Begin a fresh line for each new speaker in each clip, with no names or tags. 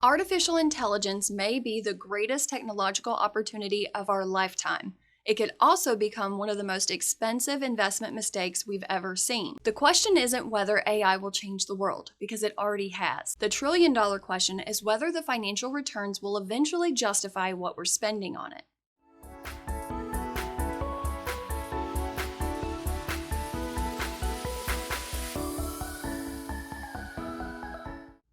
Artificial intelligence may be the greatest technological opportunity of our lifetime. It could also become one of the most expensive investment mistakes we've ever seen. The question isn't whether AI will change the world, because it already has. The trillion-dollar question is whether the financial returns will eventually justify what we're spending on it.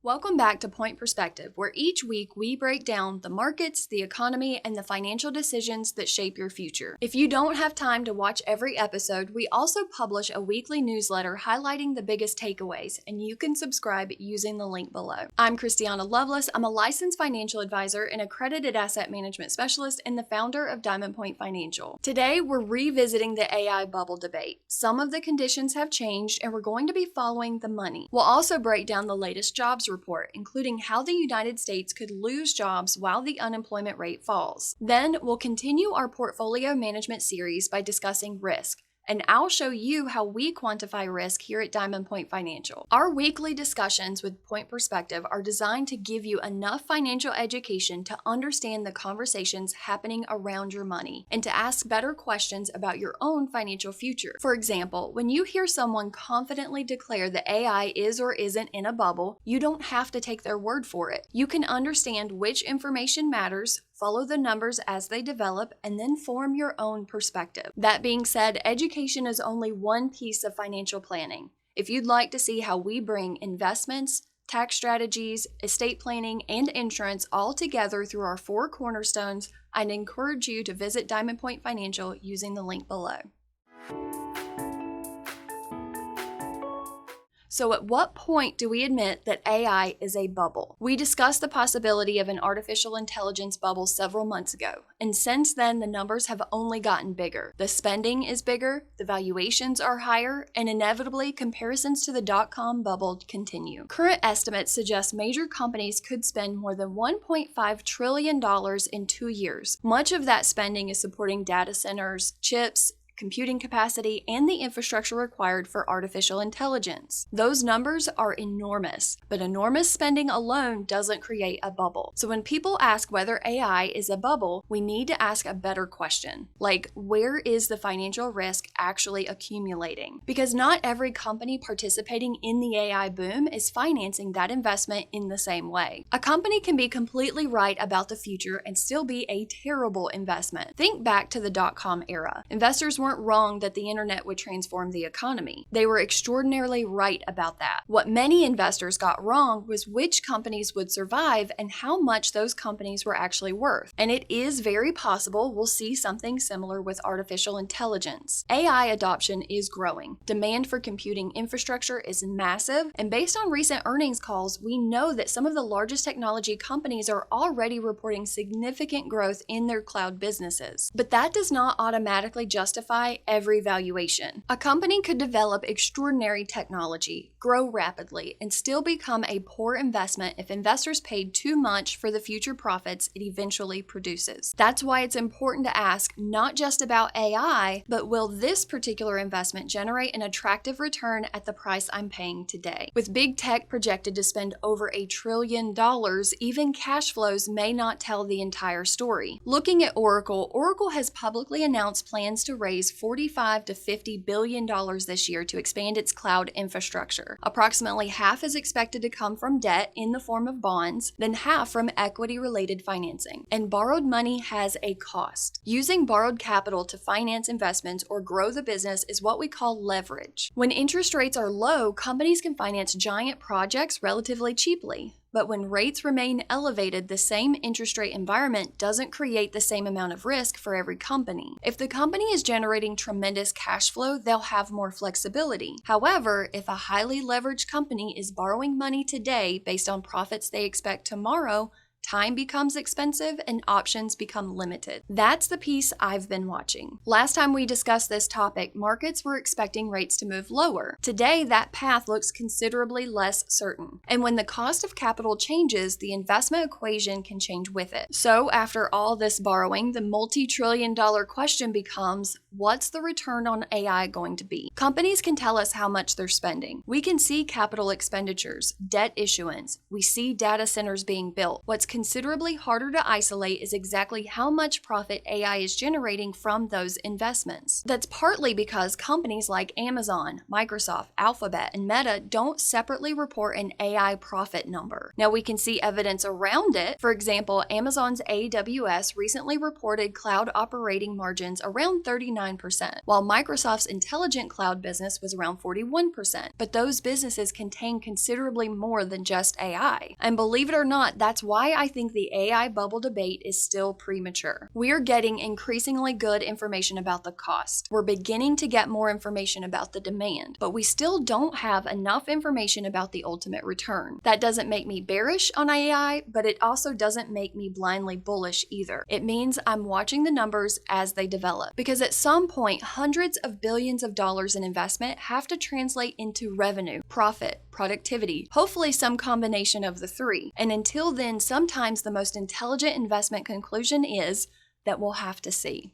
Welcome back to Pointe Perspective, where each week we break down the markets, the economy, and the financial decisions that shape your future. If you don't have time to watch every episode, we also publish a weekly newsletter highlighting the biggest takeaways, and you can subscribe using the link below. I'm Christiana Lovelace. I'm a licensed financial advisor and accredited asset management specialist and the founder of Diamond Point Financial. Today, we're revisiting the AI bubble debate. Some of the conditions have changed, and we're going to be following the money. We'll also break down the latest jobs report, including how the United States could lose jobs while the unemployment rate falls. Then we'll continue our portfolio management series by discussing risk, and I'll show you how we quantify risk here at Diamond Point Financial. Our weekly discussions with Pointe Perspective are designed to give you enough financial education to understand the conversations happening around your money and to ask better questions about your own financial future. For example, when you hear someone confidently declare that AI is or isn't in a bubble, you don't have to take their word for it. You can understand which information matters, follow the numbers as they develop, and then form your own perspective. That being said, education is only one piece of financial planning. If you'd like to see how we bring investments, tax strategies, estate planning, and insurance all together through our 4 cornerstones, I'd encourage you to visit Diamond Point Financial using the link below. So at what point do we admit that AI is a bubble? We discussed the possibility of an artificial intelligence bubble several months ago, and since then the numbers have only gotten bigger. The spending is bigger, the valuations are higher, and inevitably comparisons to the dot-com bubble continue. Current estimates suggest major companies could spend more than $1.5 trillion in 2 years. Much of that spending is supporting data centers, chips, computing capacity, and the infrastructure required for artificial intelligence. Those numbers are enormous, but enormous spending alone doesn't create a bubble. So when people ask whether AI is a bubble, we need to ask a better question, like where is the financial risk actually accumulating? Because not every company participating in the AI boom is financing that investment in the same way. A company can be completely right about the future and still be a terrible investment. Think back to the dot-com era. Investors weren't wrong that the internet would transform the economy. They were extraordinarily right about that. What many investors got wrong was which companies would survive and how much those companies were actually worth. And it is very possible we'll see something similar with artificial intelligence. AI adoption is growing. Demand for computing infrastructure is massive, and based on recent earnings calls, we know that some of the largest technology companies are already reporting significant growth in their cloud businesses. But that does not automatically justify every valuation. A company could develop extraordinary technology, grow rapidly, and still become a poor investment if investors paid too much for the future profits it eventually produces. That's why it's important to ask not just about AI, but will this particular investment generate an attractive return at the price I'm paying today? With big tech projected to spend over $1 trillion, even cash flows may not tell the entire story. Looking at Oracle has publicly announced plans to raise $45 to $50 billion this year to expand its cloud infrastructure. Approximately half is expected to come from debt in the form of bonds, then half from equity-related financing. And borrowed money has a cost. Using borrowed capital to finance investments or grow the business is what we call leverage. When interest rates are low, companies can finance giant projects relatively cheaply. But when rates remain elevated, the same interest rate environment doesn't create the same amount of risk for every company. If the company is generating tremendous cash flow, they'll have more flexibility. However, if a highly leveraged company is borrowing money today based on profits they expect tomorrow, Time becomes expensive and options become limited. That's the piece I've been watching. Last time we discussed this topic, markets were expecting rates to move lower. Today, that path looks considerably less certain. And when the cost of capital changes, the investment equation can change with it. So after all this borrowing, the multi-trillion-dollar question becomes, what's the return on AI going to be? Companies can tell us how much they're spending. We can see capital expenditures, debt issuance. We see data centers being built. What's considerably harder to isolate is exactly how much profit AI is generating from those investments. That's partly because companies like Amazon, Microsoft, Alphabet, and Meta don't separately report an AI profit number. Now we can see evidence around it. For example, Amazon's AWS recently reported cloud operating margins around 39%, while Microsoft's intelligent cloud business was around 41%. But those businesses contain considerably more than just AI. And believe it or not, that's why I think the AI bubble debate is still premature. We're getting increasingly good information about the cost. We're beginning to get more information about the demand, but we still don't have enough information about the ultimate return. That doesn't make me bearish on AI, but it also doesn't make me blindly bullish either. It means I'm watching the numbers as they develop, because at some point, hundreds of billions of dollars in investment have to translate into revenue, profit, productivity, hopefully some combination of the three. And until then, sometimes the most intelligent investment conclusion is that we'll have to see.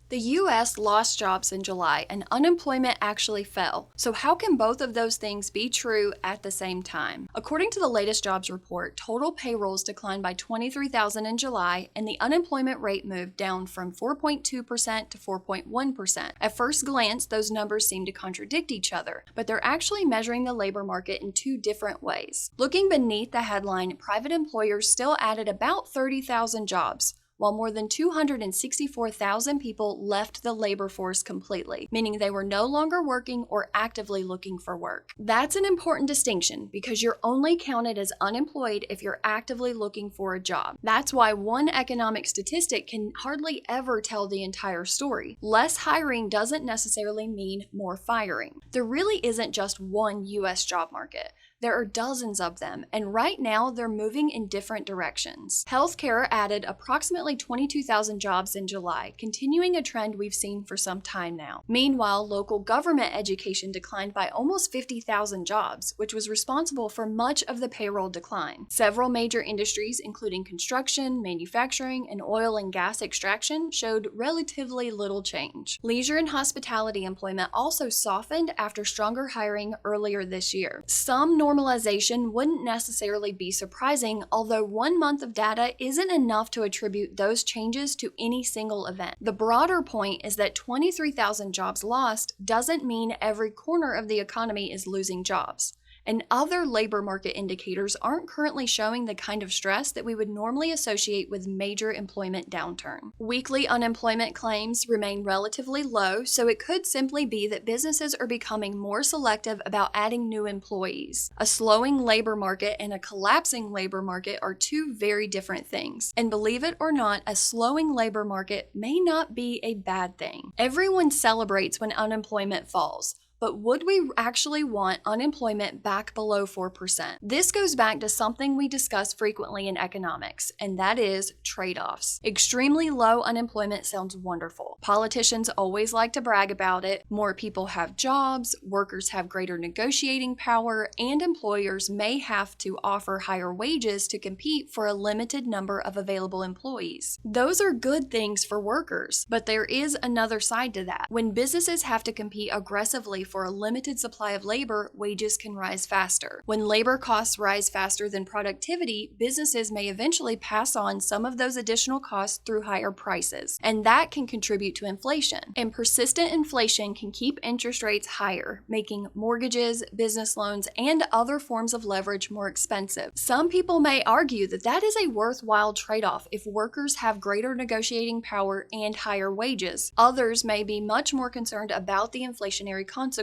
The U.S. lost jobs in July and unemployment actually fell. So how can both of those things be true at the same time? According to the latest jobs report, total payrolls declined by 23,000 in July and the unemployment rate moved down from 4.2% to 4.1%. At first glance, those numbers seem to contradict each other, but they're actually measuring the labor market in two different ways. Looking beneath the headline, private employers still added about 30,000 jobs, while more than 264,000 people left the labor force completely, meaning they were no longer working or actively looking for work. That's an important distinction because you're only counted as unemployed if you're actively looking for a job. That's why one economic statistic can hardly ever tell the entire story. Less hiring doesn't necessarily mean more firing. There really isn't just one U.S. job market. There are dozens of them, and right now they're moving in different directions. Healthcare added approximately 22,000 jobs in July, continuing a trend we've seen for some time now. Meanwhile, local government education declined by almost 50,000 jobs, which was responsible for much of the payroll decline. Several major industries, including construction, manufacturing, and oil and gas extraction, showed relatively little change. Leisure and hospitality employment also softened after stronger hiring earlier this year. Some normalization wouldn't necessarily be surprising, although 1 month of data isn't enough to attribute those changes to any single event. The broader point is that 23,000 jobs lost doesn't mean every corner of the economy is losing jobs. And other labor market indicators aren't currently showing the kind of stress that we would normally associate with major employment downturn. Weekly unemployment claims remain relatively low, so it could simply be that businesses are becoming more selective about adding new employees. A slowing labor market and a collapsing labor market are two very different things. And believe it or not, a slowing labor market may not be a bad thing. Everyone celebrates when unemployment falls. But would we actually want unemployment back below 4%? This goes back to something we discuss frequently in economics, and that is trade-offs. Extremely low unemployment sounds wonderful. Politicians always like to brag about it. More people have jobs, workers have greater negotiating power, and employers may have to offer higher wages to compete for a limited number of available employees. Those are good things for workers, but there is another side to that. When businesses have to compete aggressively for a limited supply of labor, wages can rise faster. When labor costs rise faster than productivity, businesses may eventually pass on some of those additional costs through higher prices, and that can contribute to inflation. And persistent inflation can keep interest rates higher, making mortgages, business loans, and other forms of leverage more expensive. Some people may argue that that is a worthwhile trade-off if workers have greater negotiating power and higher wages. Others may be much more concerned about the inflationary consequences.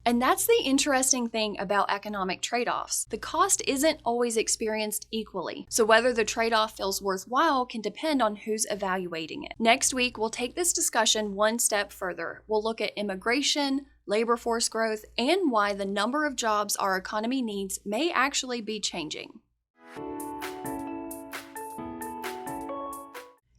And that's the interesting thing about economic trade-offs. The cost isn't always experienced equally, so whether the trade-off feels worthwhile can depend on who's evaluating it. Next week, we'll take this discussion one step further. We'll look at immigration, labor force growth, and why the number of jobs our economy needs may actually be changing.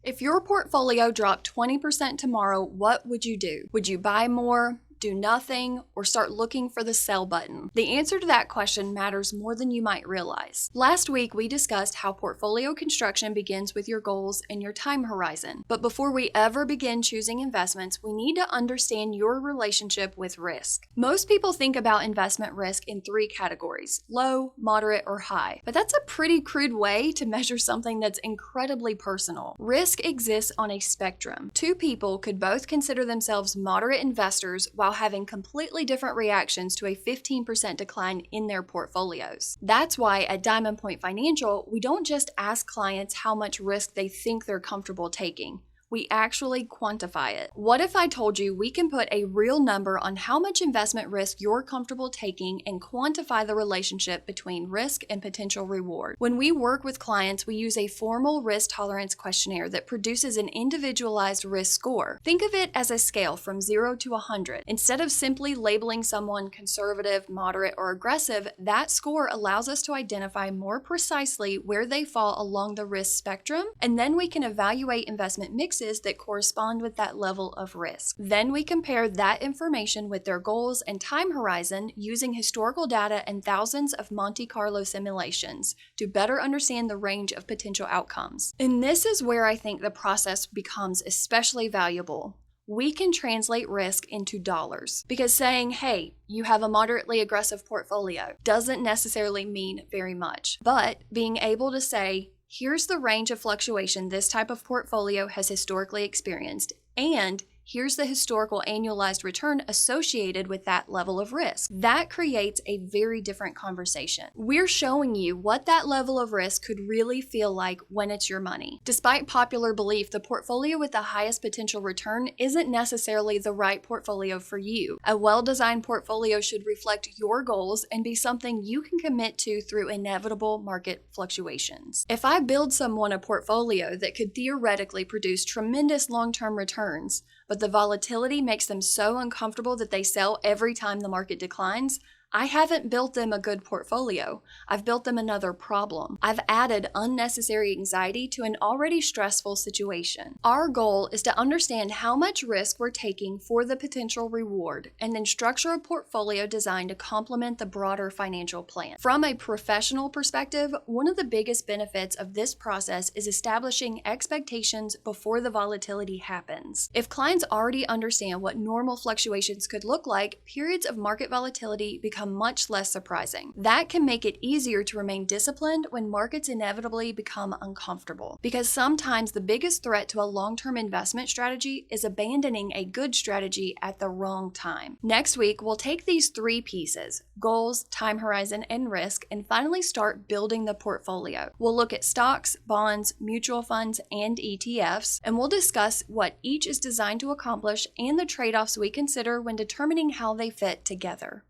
If your portfolio dropped 20% tomorrow, what would you do? Would you buy more, do nothing, or start looking for the sell button? The answer to that question matters more than you might realize. Last week, we discussed how portfolio construction begins with your goals and your time horizon. But before we ever begin choosing investments, we need to understand your relationship with risk. Most people think about investment risk in three categories: low, moderate, or high. But that's a pretty crude way to measure something that's incredibly personal. Risk exists on a spectrum. Two people could both consider themselves moderate investors while having completely different reactions to a 15% decline in their portfolios. That's why at Diamond Point Financial, we don't just ask clients how much risk they think they're comfortable taking. We actually quantify it. What if I told you we can put a real number on how much investment risk you're comfortable taking and quantify the relationship between risk and potential reward? When we work with clients, we use a formal risk tolerance questionnaire that produces an individualized risk score. Think of it as a scale from 0 to 100. Instead of simply labeling someone conservative, moderate, or aggressive, that score allows us to identify more precisely where they fall along the risk spectrum, and then we can evaluate investment mixes that correspond with that level of risk. Then we compare that information with their goals and time horizon using historical data and thousands of Monte Carlo simulations to better understand the range of potential outcomes. And this is where I think the process becomes especially valuable. We can translate risk into dollars, because saying, hey, you have a moderately aggressive portfolio doesn't necessarily mean very much. But being able to say, here's the range of fluctuation this type of portfolio has historically experienced, and here's the historical annualized return associated with that level of risk. That creates a very different conversation. We're showing you what that level of risk could really feel like when it's your money. Despite popular belief, the portfolio with the highest potential return isn't necessarily the right portfolio for you. A well-designed portfolio should reflect your goals and be something you can commit to through inevitable market fluctuations. If I build someone a portfolio that could theoretically produce tremendous long-term returns, but the volatility makes them so uncomfortable that they sell every time the market declines, I haven't built them a good portfolio. I've built them another problem. I've added unnecessary anxiety to an already stressful situation. Our goal is to understand how much risk we're taking for the potential reward, and then structure a portfolio designed to complement the broader financial plan. From a professional perspective, one of the biggest benefits of this process is establishing expectations before the volatility happens. If clients already understand what normal fluctuations could look like, periods of market volatility become much less surprising. That can make it easier to remain disciplined when markets inevitably become uncomfortable. Because sometimes the biggest threat to a long-term investment strategy is abandoning a good strategy at the wrong time. Next week, we'll take these three pieces: goals, time horizon, and risk, and finally start building the portfolio. We'll look at stocks, bonds, mutual funds, and ETFs, and we'll discuss what each is designed to accomplish and the trade-offs we consider when determining how they fit together.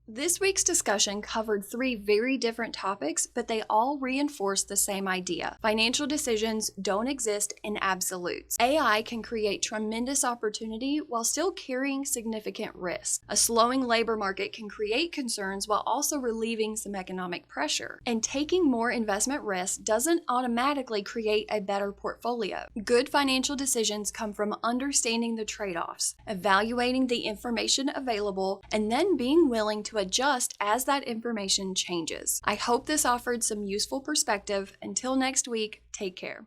This week's discussion covered three very different topics, but they all reinforce the same idea. Financial decisions don't exist in absolutes. AI can create tremendous opportunity while still carrying significant risk. A slowing labor market can create concerns while also relieving some economic pressure. And taking more investment risk doesn't automatically create a better portfolio. Good financial decisions come from understanding the trade-offs, evaluating the information available, and then being willing to adjust as that information changes. I hope this offered some useful perspective. Until next week, take care.